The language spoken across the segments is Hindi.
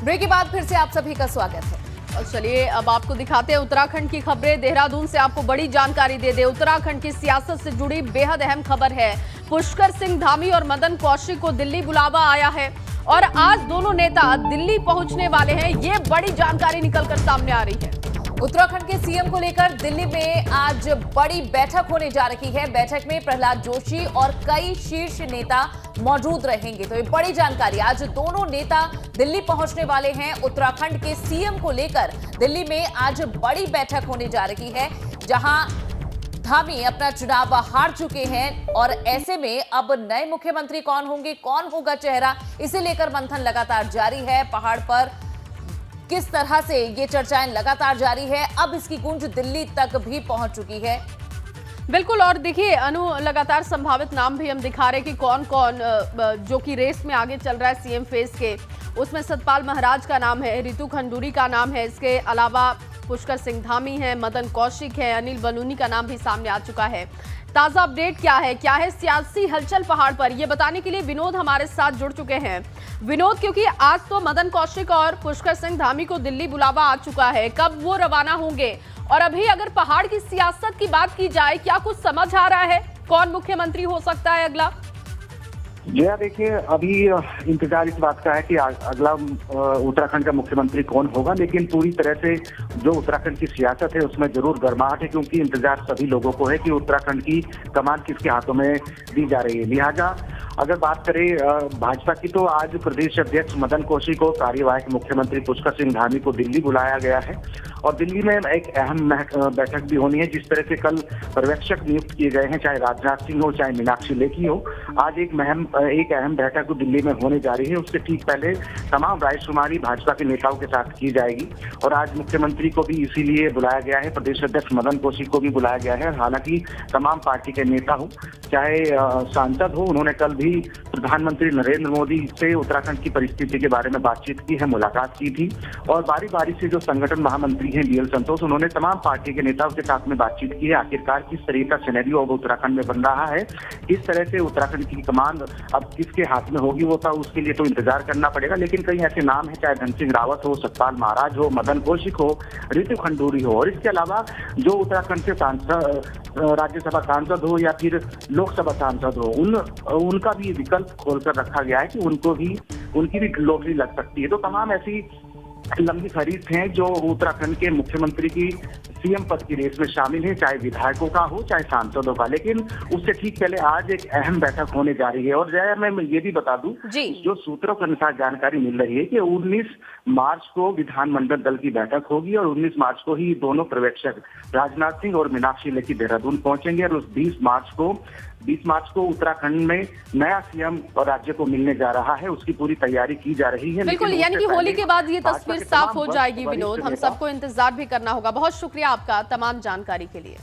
ब्रेक के बाद फिर से आप सभी का स्वागत है। और चलिए अब आपको दिखाते हैं उत्तराखंड की खबरें। देहरादून से आपको बड़ी जानकारी दे दे। उत्तराखंड की सियासत से जुड़ी बेहद अहम खबर है। पुष्कर सिंह धामी और मदन कौशिक को दिल्ली बुलावा आया है और आज दोनों नेता दिल्ली पहुंचने वाले हैं। ये बड़ी जानकारी निकलकर सामने आ रही है। उत्तराखंड के सीएम को लेकर दिल्ली में आज बड़ी बैठक होने जा रही है। बैठक में प्रहलाद जोशी और कई शीर्ष नेता मौजूद रहेंगे। तो ये बड़ी जानकारी, आज दोनों नेता दिल्ली पहुंचने वाले हैं। उत्तराखंड के सीएम को लेकर दिल्ली में आज बड़ी बैठक होने जा रही है, जहां धामी अपना चुनाव हार चुके हैं और ऐसे में अब नए मुख्यमंत्री कौन होंगे, कौन होगा चेहरा, इसे लेकर मंथन लगातार जारी है। पहाड़ पर किस तरह से ये चर्चाएं लगातार जारी है, अब इसकी गूंज दिल्ली तक भी पहुंच चुकी है। बिल्कुल। और देखिए अनु, लगातार संभावित नाम भी हम दिखा रहे हैं कि कौन कौन जो कि रेस में आगे चल रहा है सीएम फेस के। उसमें सतपाल महाराज का नाम है, रितु खंडूरी का नाम है, इसके अलावा पुष्कर सिंह धामी है, मदन कौशिक है, अनिल बलूनी का नाम भी सामने आ चुका है। ताजा अपडेट क्या है सियासी हलचल पहाड़ पर, ये बताने के लिए विनोद हमारे साथ जुड़ चुके हैं। विनोद, क्योंकि आज तो मदन कौशिक और पुष्कर सिंह धामी को दिल्ली बुलावा आ चुका है, कब वो रवाना होंगे? और अभी अगर पहाड़ की सियासत की बात की जाए, क्या कुछ समझ आ रहा है कौन मुख्यमंत्री हो सकता है अगला? जया, देखिए अभी इंतजार इस बात का है कि अगला उत्तराखंड का मुख्यमंत्री कौन होगा, लेकिन पूरी तरह से जो उत्तराखंड की सियासत है उसमें जरूर गर्माहट है, क्योंकि इंतजार सभी लोगों को है कि उत्तराखंड की कमान किसके हाथों में दी जा रही है। लिहाजा अगर बात करें भाजपा की, तो आज प्रदेश अध्यक्ष मदन कौशिक को कार्यवाहक मुख्यमंत्री पुष्कर सिंह धामी को दिल्ली बुलाया गया है और दिल्ली में एक अहम बैठक भी होनी है। जिस तरह से कल पर्यवेक्षक नियुक्त किए गए हैं, चाहे राजनाथ सिंह हो चाहे मीनाक्षी लेखी हो, आज एक अहम बैठक दिल्ली में होने जा रही है। उससे ठीक पहले तमाम रायशुमारी भाजपा के नेताओं के साथ की जाएगी और आज मुख्यमंत्री को भी इसीलिए बुलाया गया है, प्रदेश अध्यक्ष मदन कौशिक को भी बुलाया गया है। हालांकि तमाम पार्टी के नेता हो चाहे सांसद हो, उन्होंने कल भी प्रधानमंत्री नरेंद्र मोदी से उत्तराखंड की परिस्थिति के बारे में बातचीत की है, मुलाकात की थी और बारी बारी से जो संगठन महामंत्री हैं बीएल संतोष, उन्होंने तमाम पार्टी के नेताओं के साथ में बातचीत की है। आखिरकार किस तरह का सिनेरियो अब उत्तराखंड में बन रहा है, किस तरह से उत्तराखंड की कमान अब किसके हाथ में होगी, वो था उसके लिए तो इंतजार करना पड़ेगा। लेकिन कई ऐसे नाम है, चाहे धन सिंह रावत हो, सतपाल महाराज हो, मदन कौशिक हो, रितु खंडूरी हो और इसके अलावा जो उत्तराखंड से सांसद, राज्यसभा सांसद हो या फिर लोकसभा सांसद हो, उनका भी विकल्प खोलकर रखा गया है कि उनकी भी लॉटरी लग सकती है। तो तमाम ऐसी लंबी फहरिस्त हैं जो उत्तराखंड के मुख्यमंत्री की सीएम पद की रेस में शामिल है, चाहे विधायकों का हो चाहे सांसदों का। लेकिन उससे ठीक पहले आज एक अहम बैठक होने जा रही है और जया, मैं ये भी बता दूं, जो सूत्रों के अनुसार जानकारी मिल रही है कि 19 मार्च को विधानमंडल दल की बैठक होगी और 19 मार्च को ही दोनों पर्यवेक्षक राजनाथ सिंह और मीनाक्षी लेखी देहरादून पहुंचेंगे और उस 20 मार्च को उत्तराखंड में नया सीएम और राज्य को मिलने जा रहा है, उसकी पूरी तैयारी की जा रही है। बिल्कुल, यानी कि होली के बाद ये तस्वीर साफ हो जाएगी। विनोद, हम सबको इंतजार भी करना होगा। बहुत शुक्रिया आपका तमाम जानकारी के लिए।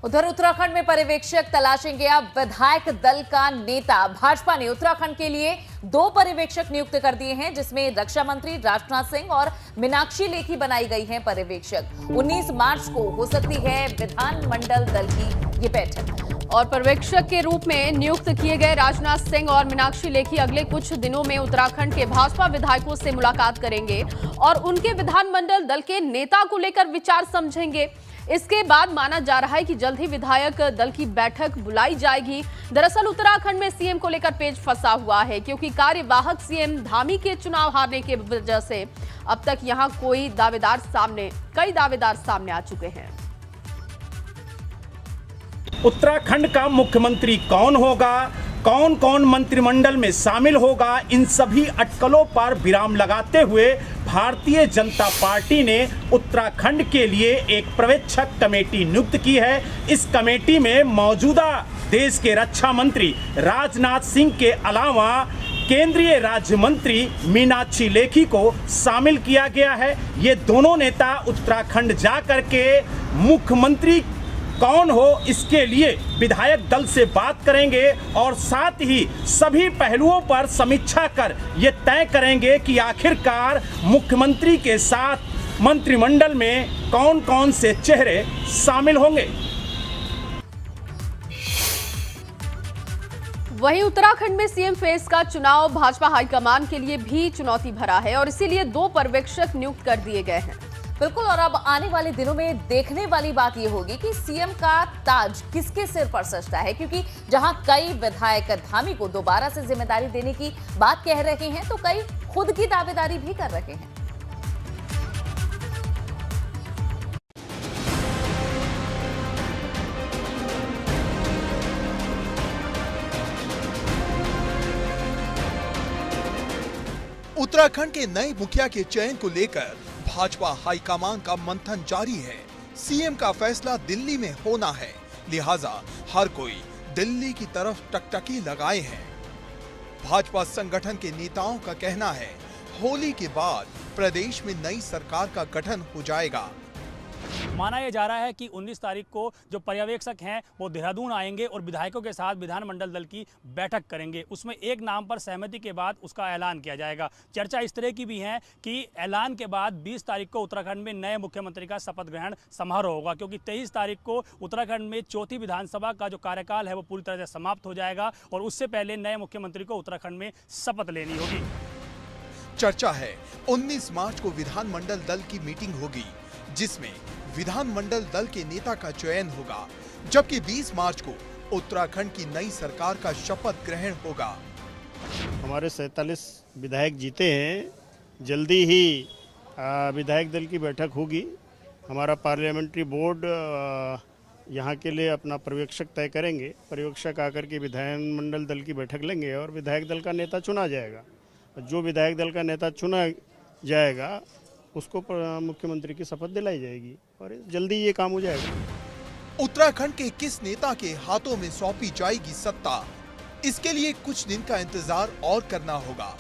उधर उत्तराखंड में पर्यवेक्षक तलाशेंगे अब विधायक दल का नेता। भाजपा ने उत्तराखंड के लिए 2 पर्यवेक्षक नियुक्त कर दिए हैं, जिसमें रक्षा मंत्री राजनाथ सिंह और मीनाक्षी लेखी बनाई गई हैं पर्यवेक्षक। 19 मार्च को हो सकती है विधानमंडल दल की ये बैठक। और पर्यवेक्षक के रूप में नियुक्त किए गए राजनाथ सिंह और मीनाक्षी लेखी अगले कुछ दिनों में उत्तराखंड के भाजपा विधायकों से मुलाकात करेंगे और उनके विधानमंडल दल के नेता को लेकर विचार समझेंगे। इसके बाद माना जा रहा है कि जल्द ही विधायक दल की बैठक बुलाई जाएगी। दरअसल उत्तराखंड में सीएम को लेकर पेच फंसा हुआ है, क्योंकि कार्यवाहक सीएम धामी के चुनाव हारने की वजह से अब तक यहां कई दावेदार सामने आ चुके हैं। उत्तराखंड का मुख्यमंत्री कौन होगा, कौन कौन मंत्रिमंडल में शामिल होगा, इन सभी अटकलों पर विराम लगाते हुए भारतीय जनता पार्टी ने उत्तराखंड के लिए एक पर्यवेक्षक कमेटी नियुक्त की है। इस कमेटी में मौजूदा देश के रक्षा मंत्री राजनाथ सिंह के अलावा केंद्रीय राज्य मंत्री मीनाक्षी लेखी को शामिल किया गया है। ये दोनों नेता उत्तराखंड जाकर के मुख्यमंत्री कौन हो इसके लिए विधायक दल से बात करेंगे और साथ ही सभी पहलुओं पर समीक्षा कर ये तय करेंगे कि आखिरकार मुख्यमंत्री के साथ मंत्रिमंडल में कौन कौन से चेहरे शामिल होंगे। वहीं उत्तराखंड में सीएम फेज का चुनाव भाजपा हाईकमान के लिए भी चुनौती भरा है और इसीलिए 2 पर्यवेक्षक नियुक्त कर दिए गए हैं। बिल्कुल, और अब आने वाले दिनों में देखने वाली बात यह होगी कि सीएम का ताज किसके सिर पर सजता है, क्योंकि जहां कई विधायक धामी को दोबारा से जिम्मेदारी देने की बात कह रहे हैं तो कई खुद की दावेदारी भी कर रहे हैं। उत्तराखंड के नए मुखिया के चयन को लेकर भाजपा हाईकमान का मंथन जारी है। सीएम का फैसला दिल्ली में होना है, लिहाजा हर कोई दिल्ली की तरफ टकटकी लगाए हैं। भाजपा संगठन के नेताओं का कहना है, होली के बाद प्रदेश में नई सरकार का गठन हो जाएगा। माना यह जा रहा है कि 19 तारीख को जो पर्यवेक्षक हैं वो देहरादून आएंगे और विधायकों के साथ विधानमंडल दल की बैठक करेंगे। उसमें एक नाम पर सहमति के बाद उसका ऐलान किया जाएगा। चर्चा इस तरह की भी है कि ऐलान के बाद 20 तारीख को उत्तराखंड में नए मुख्यमंत्री का शपथ ग्रहण समारोह होगा, क्योंकि 23 तारीख को उत्तराखंड में चौथी विधानसभा का जो कार्यकाल है वो पूरी तरह से समाप्त हो जाएगा और उससे पहले नए मुख्यमंत्री को उत्तराखंड में शपथ लेनी होगी। चर्चा है 19 मार्च को विधानमंडल दल की मीटिंग होगी, जिसमें विधानमंडल दल के नेता का चयन होगा, जबकि 20 मार्च को उत्तराखंड की नई सरकार का शपथ ग्रहण होगा। हमारे 47 विधायक जीते हैं। जल्दी ही विधायक दल की बैठक होगी। हमारा पार्लियामेंट्री बोर्ड यहाँ के लिए अपना पर्यवेक्षक तय करेंगे। पर्यवेक्षक आकर के विधानमंडल दल की बैठक लेंगे और विधायक दल का नेता चुना जाएगा। जो विधायक दल का नेता चुना जाएगा उसको मुख्यमंत्री की शपथ दिलाई जाएगी और जल्दी ये काम हो जाएगा। उत्तराखंड के किस नेता के हाथों में सौंपी जाएगी सत्ता, इसके लिए कुछ दिन का इंतजार और करना होगा।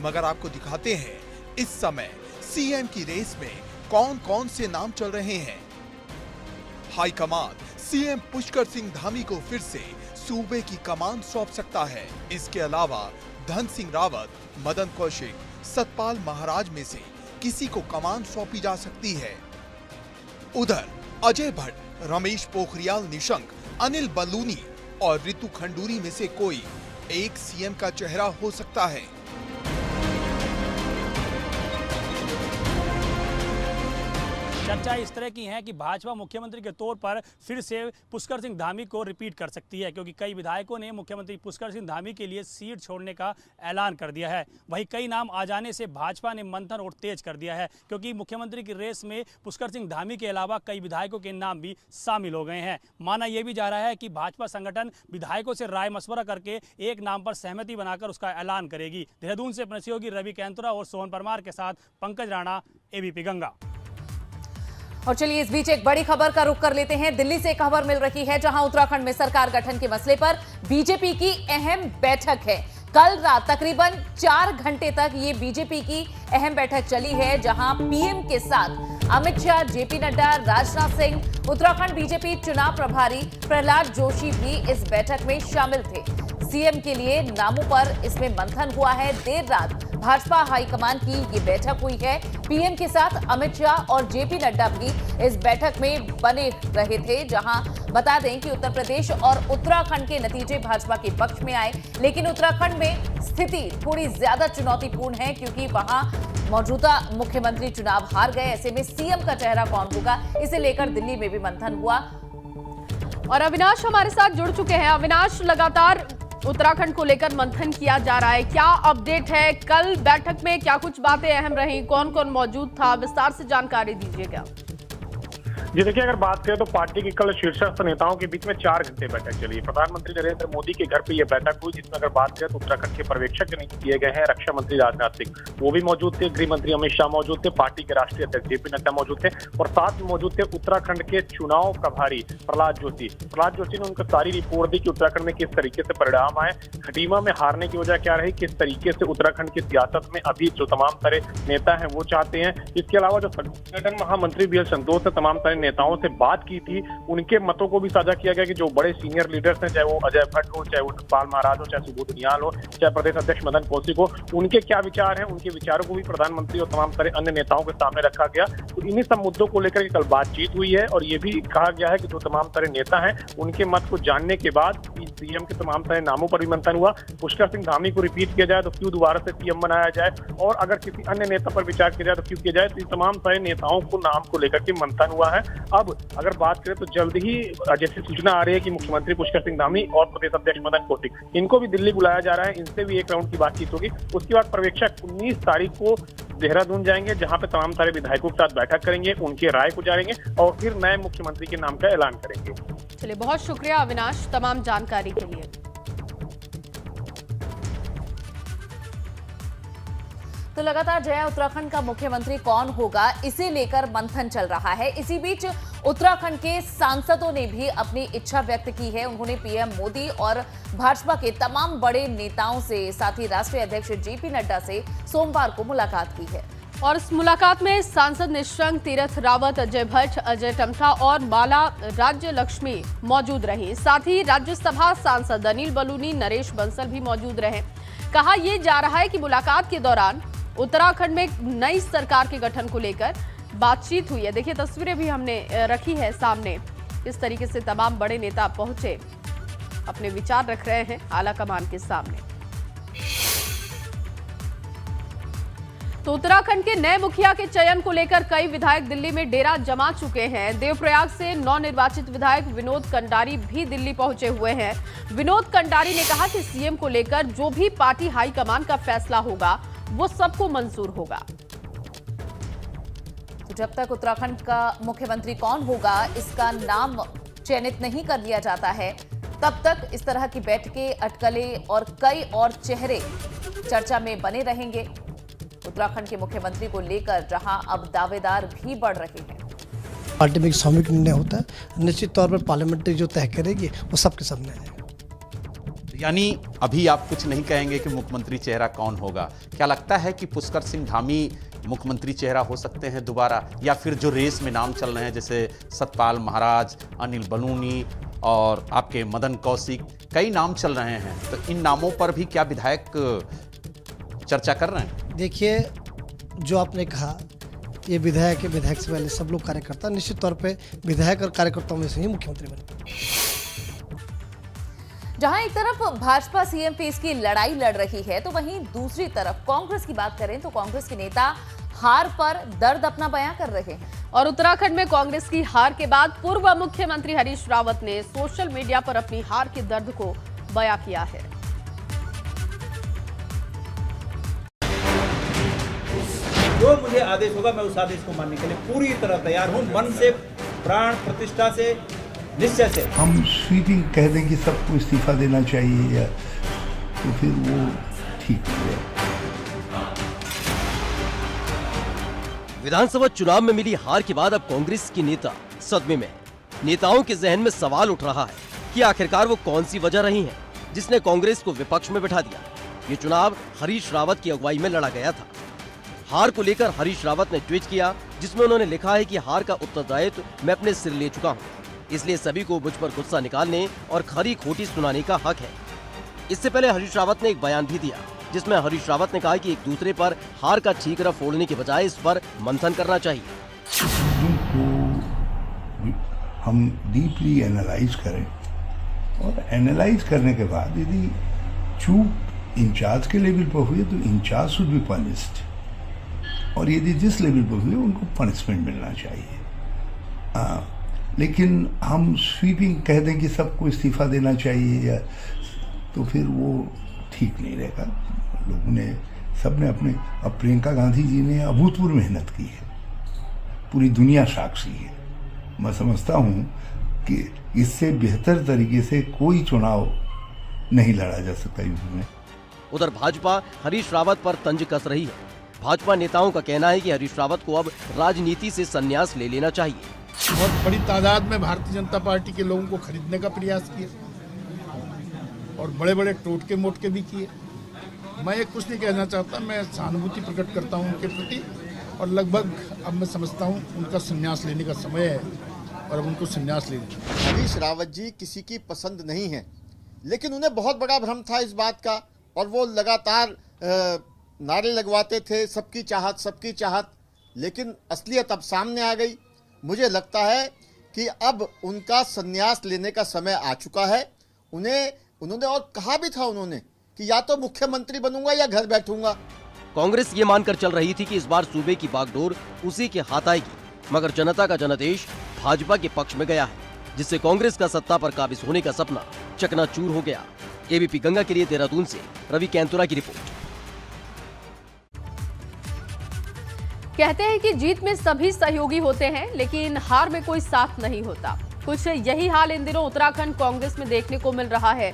मगर आपको दिखाते हैं इस समय सीएम की रेस में कौन कौन से नाम चल रहे हैं। हाईकमान सीएम पुष्कर सिंह धामी को फिर से सूबे की कमान सौंप सकता है। इसके अलावा धन सिंह रावत, मदन कौशिक, सतपाल महाराज में से किसी को कमान सौंपी जा सकती है। उधर अजय भट्ट, रमेश पोखरियाल निशंक, अनिल बलूनी और रितु खंडूरी में से कोई एक सीएम का चेहरा हो सकता है। चर्चा इस तरह की है कि भाजपा मुख्यमंत्री के तौर पर फिर से पुष्कर सिंह धामी को रिपीट कर सकती है, क्योंकि कई विधायकों ने मुख्यमंत्री पुष्कर सिंह धामी के लिए सीट छोड़ने का ऐलान कर दिया है। वहीं कई नाम आ जाने से भाजपा ने मंथन और तेज कर दिया है, क्योंकि मुख्यमंत्री की रेस में पुष्कर सिंह धामी के अलावा कई विधायकों के नाम भी शामिल हो गए हैं। माना यह भी जा रहा है कि भाजपा संगठन विधायकों से राय मशवरा करके एक नाम पर सहमति बनाकर उसका ऐलान करेगी। देहरादून से अपने सहयोगी रवि कैंतुरा और सोहन परमार के साथ पंकज राणा, एबीपी गंगा। और चलिए इस बीच एक बड़ी खबर का रुख कर लेते हैं। दिल्ली से खबर मिल रही है, जहां उत्तराखंड में सरकार गठन के मसले पर बीजेपी की अहम बैठक है। कल रात तकरीबन 4 घंटे तक ये बीजेपी की अहम बैठक चली है, जहां पीएम के साथ अमित शाह, जेपी नड्डा, राजनाथ सिंह, उत्तराखंड बीजेपी चुनाव प्रभारी प्रहलाद जोशी भी इस बैठक में शामिल थे। सीएम के लिए नामों पर इसमें मंथन हुआ है। देर रात भाजपा हाईकमान की ये बैठक हुई है। पीएम के साथ अमित शाह और जेपी नड्डा भी इस बैठक में बने रहे थे, जहां बता दें कि उत्तर प्रदेश और उत्तराखंड के नतीजे भाजपा के पक्ष में आए, लेकिन उत्तराखंड में स्थिति थोड़ी ज्यादा चुनौतीपूर्ण है, क्योंकि वहां मौजूदा मुख्यमंत्री चुनाव हार गए। ऐसे में सीएम का चेहरा कौन होगा, इसे लेकर दिल्ली में भी मंथन हुआ। और अविनाश हमारे साथ जुड़ चुके हैं। अविनाश, लगातार उत्तराखंड को लेकर मंथन किया जा रहा है, क्या अपडेट है? कल बैठक में क्या कुछ बातें अहम रही, कौन कौन मौजूद था, विस्तार से जानकारी दीजिएगा। जी देखिए, अगर बात करें तो पार्टी के कल शीर्षस्थ नेताओं के बीच में 4 घंटे बैठक चली। प्रधानमंत्री नरेंद्र मोदी के घर पे ये बैठक हुई, जिसमें अगर बात करें तो उत्तराखंड के पर्यवेक्षक नियुक्त किए गए हैं। रक्षा मंत्री राजनाथ सिंह वो भी मौजूद थे, गृह मंत्री अमित शाह मौजूद थे, पार्टी के राष्ट्रीय अध्यक्ष जेपी नड्डा मौजूद थे और साथ में मौजूद थे उत्तराखंड के चुनाव प्रभारी प्रहलाद जोशी ने उनको सारी रिपोर्ट दी कि उत्तराखंड में किस तरीके से परिणाम आए, खटीमा में हारने की वजह क्या रही, किस तरीके से उत्तराखंड की सियासत में अभी जो तमाम तरह नेता हैं वो चाहते हैं। इसके अलावा जो संगठन महामंत्री बी एल संतोष ने तमाम तरह नेताओं से बात की थी, उनके मतों को भी साझा किया गया कि जो बड़े सीनियर लीडर्स हैं, चाहे वो अजय भट्ट हो, चाहे वो सतपाल महाराज हो, चाहे सुबोध उनियाल हो, चाहे प्रदेश अध्यक्ष मदन कौशिक हो, उनके क्या विचार हैं, उनके विचारों को भी प्रधानमंत्री और तमाम सारे अन्य नेताओं के सामने रखा गया। तो इन्हीं सब मुद्दों को लेकर कल बातचीत हुई है और ये भी कहा गया है कि जो तमाम सारे नेता हैं उनके मत को जानने के बाद सीएम के तमाम सारे नामों पर भी मंथन हुआ। पुष्कर सिंह धामी को रिपीट किया जाए तो क्यों दोबारा से सीएम बनाया जाए, और अगर किसी अन्य नेता पर विचार किया जाए तो क्यों किया जाए। तो तमाम सारे नेताओं को नाम को लेकर के मंथन हुआ है। अब अगर बात करें तो जल्द ही जैसी सूचना आ रही है कि मुख्यमंत्री पुष्कर सिंह धामी और प्रदेश अध्यक्ष मदन कौशिक, इनको भी दिल्ली बुलाया जा रहा है, इनसे भी एक राउंड की बातचीत होगी। उसके बाद पर्यवेक्षक 19 तारीख को देहरादून जाएंगे, जहां पे तमाम सारे विधायकों के साथ बैठक करेंगे, उनकी राय को जानेंगे और फिर नए मुख्यमंत्री के नाम का ऐलान करेंगे। चलिए, बहुत शुक्रिया अविनाश तमाम जानकारी के लिए। तो लगातार जया उत्तराखंड का मुख्यमंत्री कौन होगा इसे लेकर मंथन चल रहा है। इसी बीच उत्तराखंड के सांसदों ने भी अपनी इच्छा व्यक्त की है। उन्होंने पीएम मोदी और भाजपा के तमाम बड़े नेताओं से, साथ ही राष्ट्रीय अध्यक्ष जेपी नड्डा से सोमवार को मुलाकात की है। और इस मुलाकात में सांसद निशंक, तीरथ रावत, अजय भट्ट, अजय टम्टा और माला राज्य लक्ष्मी मौजूद रही। साथ ही राज्यसभा सांसद अनिल बलूनी, नरेश बंसल भी मौजूद रहे। कहा यह जा रहा है कि मुलाकात के दौरान उत्तराखंड में नई सरकार के गठन को लेकर बातचीत हुई है। देखिए, तस्वीरें भी हमने रखी है सामने, किस तरीके से तमाम बड़े नेता पहुंचे, अपने विचार रख रहे हैं आला कमान के सामने। तो उत्तराखंड के नए मुखिया के चयन को लेकर कई विधायक दिल्ली में डेरा जमा चुके हैं। देवप्रयाग से नवनिर्वाचित विधायक विनोद कंडारी भी दिल्ली पहुंचे हुए हैं। विनोद कंडारी ने कहा कि सीएम को लेकर जो भी पार्टी हाईकमान का फैसला होगा वो सबको मंजूर होगा। तो जब तक उत्तराखंड का मुख्यमंत्री कौन होगा इसका नाम चयनित नहीं कर लिया जाता है, तब तक इस तरह की बैठकें, अटकलें और कई और चेहरे चर्चा में बने रहेंगे। उत्तराखंड के मुख्यमंत्री को लेकर जहां अब दावेदार भी बढ़ रहे हैं। पार्टी में एक सामूहिक निर्णय होता है, निश्चित तौर पर पार्लियामेंट्री जो तय करेगी वो सबके सामने है। यानी अभी आप कुछ नहीं कहेंगे कि मुख्यमंत्री चेहरा कौन होगा। क्या लगता है कि पुष्कर सिंह धामी मुख्यमंत्री चेहरा हो सकते हैं दोबारा, या फिर जो रेस में नाम चल रहे हैं जैसे सतपाल महाराज, अनिल बलूनी और आपके मदन कौशिक, कई नाम चल रहे हैं, तो इन नामों पर भी क्या विधायक चर्चा कर रहे हैं? देखिए, जो आपने कहा ये विधायक है, विधायक से पहले सब लोग कार्यकर्ता, निश्चित तौर पे विधायक और कार्यकर्ताओं में से ही मुख्यमंत्री बने। जहां एक तरफ भाजपा सीएम फेस की लड़ाई लड़ रही है, तो वहीं दूसरी तरफ कांग्रेस की बात करें तो कांग्रेस के नेता हार पर दर्द अपना बयां कर रहे हैं। और उत्तराखंड में कांग्रेस की हार के बाद पूर्व मुख्यमंत्री हरीश रावत ने सोशल मीडिया पर अपनी हार के दर्द को बयां किया है। जो मुझे आदेश होगा मैं उस आदेश को मानने के लिए पूरी तरह तैयार हूं, मन से, प्राण प्रतिष्ठा से, निश्चय से। हम स्वीपिंग कह दें कि सबको इस्तीफा देना चाहिए या तो फिर वो ठीक है। विधानसभा चुनाव में मिली हार के बाद अब कांग्रेस की नेता सदमे में। नेताओं के जहन में सवाल उठ रहा है कि आखिरकार वो कौन सी वजह रही है जिसने कांग्रेस को विपक्ष में बिठा दिया। ये चुनाव हरीश रावत की अगुवाई में लड़ा गया था। हार को लेकर हरीश रावत ने ट्वीट किया, जिसमें उन्होंने लिखा है कि हार का उत्तरदायित्व मैं अपने सिर ले चुका हूँ, इसलिए सभी को मुझ पर गुस्सा निकालने और खरी खोटी सुनाने का हक है। इससे पहले हरीश रावत ने एक बयान भी दिया, जिसमें हरीश रावत ने कहा कि एक दूसरे पर हार का ठीकरा फोड़ने के बजाय इस पर मंथन करना चाहिए। हम डीपली एनालाइज करें और एनालाइज करने के बाद यदि चूक इंचार्ज के लेवल पर हुई तो इंचार्ज शुड बी पनिश्ड, और यदि जिस लेवल पर हुई उनको पनिशमेंट मिलना चाहिए। लेकिन हम स्वीपिंग कह दें कि सबको इस्तीफा देना चाहिए या तो फिर वो ठीक नहीं रहेगा। लोगों ने, सबने अपने, अब प्रियंका गांधी जी ने अभूतपूर्व मेहनत की है, पूरी दुनिया साक्षी है। मैं समझता हूं कि इससे बेहतर तरीके से कोई चुनाव नहीं लड़ा जा सकता युद्ध में। उधर भाजपा हरीश रावत पर तंज कस रही है। भाजपा नेताओं का कहना है कि हरीश रावत को अब राजनीति से संन्यास ले लेना चाहिए। बहुत बड़ी तादाद में भारतीय जनता पार्टी के लोगों को खरीदने का प्रयास किया और बड़े बड़े टोटके मोटके भी किए। मैं ये कुछ नहीं कहना चाहता, मैं सहानुभूति प्रकट करता हूं उनके प्रति और लगभग अब मैं समझता हूं उनका संन्यास लेने का समय है। और अब उनको संन्यास ले लेना। हरीश रावत जी किसी की पसंद नहीं है, लेकिन उन्हें बहुत बड़ा भ्रम था इस बात का, और वो लगातार नारे लगवाते थे सबकी चाहत, लेकिन असलियत अब सामने आ गई। मुझे लगता है कि अब उनका संन्यास लेने का समय आ चुका है। उन्होंने और कहा भी था उन्होंने कि या तो मुख्यमंत्री बनूंगा या घर बैठूंगा। कांग्रेस ये मानकर चल रही थी कि इस बार सूबे की बागडोर उसी के हाथ आएगी, मगर जनता का जनादेश भाजपा के पक्ष में गया है, जिससे कांग्रेस का सत्ता पर काबिज होने का सपना चकनाचूर हो गया। एबीपी गंगा के लिए देहरादून से रवि कैंतुरा की रिपोर्ट। कहते हैं कि जीत में सभी सहयोगी होते हैं, लेकिन हार में कोई साथ नहीं होता। कुछ यही हाल इन दिनों उत्तराखंड कांग्रेस में देखने को मिल रहा है।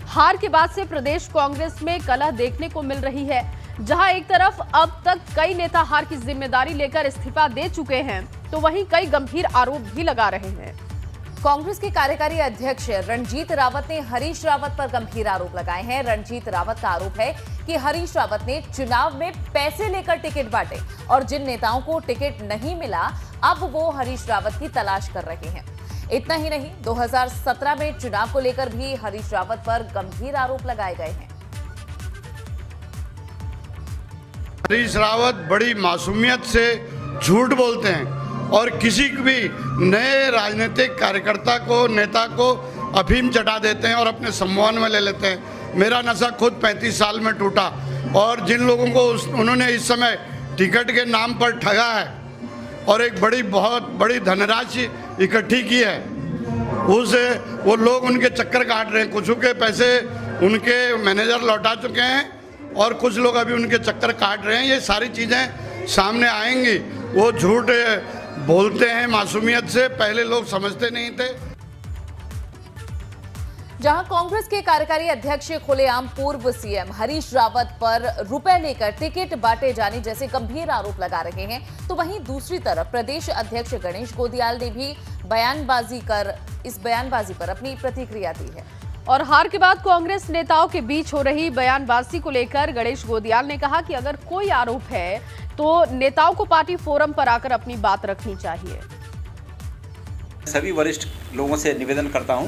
हार के बाद से प्रदेश कांग्रेस में कलह देखने को मिल रही है, जहां एक तरफ अब तक कई नेता हार की जिम्मेदारी लेकर इस्तीफा दे चुके हैं, तो वहीं कई गंभीर आरोप भी लगा रहे हैं। कांग्रेस के कार्यकारी अध्यक्ष रणजीत रावत ने हरीश रावत पर गंभीर आरोप लगाए हैं। रणजीत रावत का आरोप है कि हरीश रावत ने चुनाव में पैसे लेकर टिकट बांटे और जिन नेताओं को टिकट नहीं मिला, अब वो हरीश रावत की तलाश कर रहे हैं। इतना ही नहीं, 2017 में चुनाव को लेकर भी हरीश रावत पर गंभीर आरोप लगाए गए हैं। हरीश रावत बड़ी मासूमियत से झूठ बोलते हैं और किसी भी नए राजनीतिक कार्यकर्ता को, नेता को अफीम चटा देते हैं और अपने सम्मान में ले लेते हैं। मेरा नशा खुद 35 साल में टूटा, और जिन लोगों को उन्होंने इस समय टिकट के नाम पर ठगा है और एक बहुत बड़ी धनराशि इकट्ठी की है, वो लोग उनके चक्कर काट रहे हैं। कुछ के पैसे उनके मैनेजर लौटा चुके हैं और कुछ लोग अभी उनके चक्कर काट रहे हैं। ये सारी चीज़ें सामने आएंगी। वो झूठ बोलते हैं मासूमियत से, पहले लोग समझते नहीं थे। जहां कांग्रेस के कार्यकारी अध्यक्ष खुलेआम पूर्व सीएम हरीश रावत पर रुपए लेकर टिकट बांटे जाने जैसे गंभीर आरोप लगा रहे हैं, तो वहीं दूसरी तरफ प्रदेश अध्यक्ष गणेश गोदियाल ने भी इस बयानबाजी पर अपनी प्रतिक्रिया दी है। और हार के बाद कांग्रेस नेताओं के बीच हो रही बयानबाजी को लेकर गणेश गोदियाल ने कहा कि अगर कोई आरोप है तो नेताओं को पार्टी फोरम पर आकर अपनी बात रखनी चाहिए। सभी वरिष्ठ लोगों से निवेदन करता हूं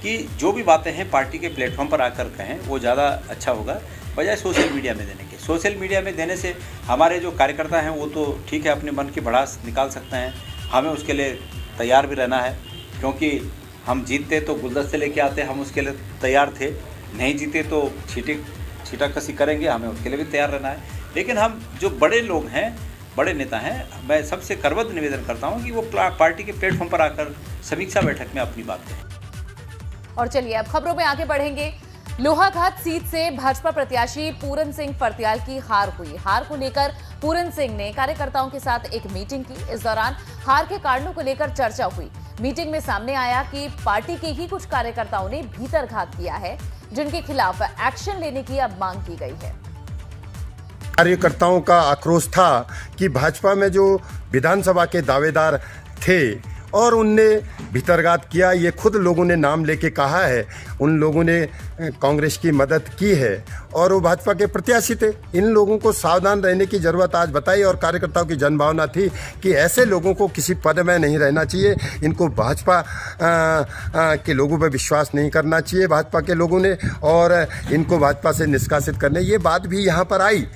कि जो भी बातें हैं पार्टी के प्लेटफॉर्म पर आकर कहें, वो ज़्यादा अच्छा होगा बजाय सोशल मीडिया में देने के। सोशल मीडिया में देने से हमारे जो कार्यकर्ता हैं वो तो ठीक है, अपने मन की भड़ास निकाल सकते हैं, हमें उसके लिए तैयार भी रहना है, क्योंकि हम जीतते तो गुलदस्ते लेके आते, हम उसके लिए तैयार थे, नहीं जीते तो छीटाकसी करेंगे, हमें उसके लिए भी तैयार रहना है। लेकिन हम जो बड़े लोग हैं, बड़े नेता हैं, मैं सबसे करबद्ध निवेदन करता हूं कि वो पार्टी के प्लेटफॉर्म पर आकर समीक्षा बैठक में अपनी बात कहें। और चलिए अब खबरों में आगे बढ़ेंगे। लोहाघाट सीट से भाजपा प्रत्याशी पूरन सिंह फर्त्याल की हार हुई। हार को लेकर पूरन सिंह ने कार्यकर्ताओं के साथ एक मीटिंग की। इस दौरान हार के कारणों को लेकर चर्चा हुई। मीटिंग में सामने आया कि पार्टी के ही कुछ कार्यकर्ताओं ने भीतरघात किया है, जिनके खिलाफ एक्शन लेने की अब मांग की गई है। कार्यकर्ताओं का आक्रोश था कि भाजपा में जो विधानसभा के दावेदार थे और उनने भीतरघात किया, ये खुद लोगों ने नाम लेके कहा है। उन लोगों ने कांग्रेस की मदद की है और वो भाजपा के प्रत्याशी थे। इन लोगों को सावधान रहने की ज़रूरत आज बताई और कार्यकर्ताओं की जनभावना थी कि ऐसे लोगों को किसी पद में नहीं रहना चाहिए। इनको भाजपा के लोगों पर विश्वास नहीं करना चाहिए भाजपा के लोगों ने, और इनको भाजपा से निष्कासित करने, ये बात भी यहाँ पर आई।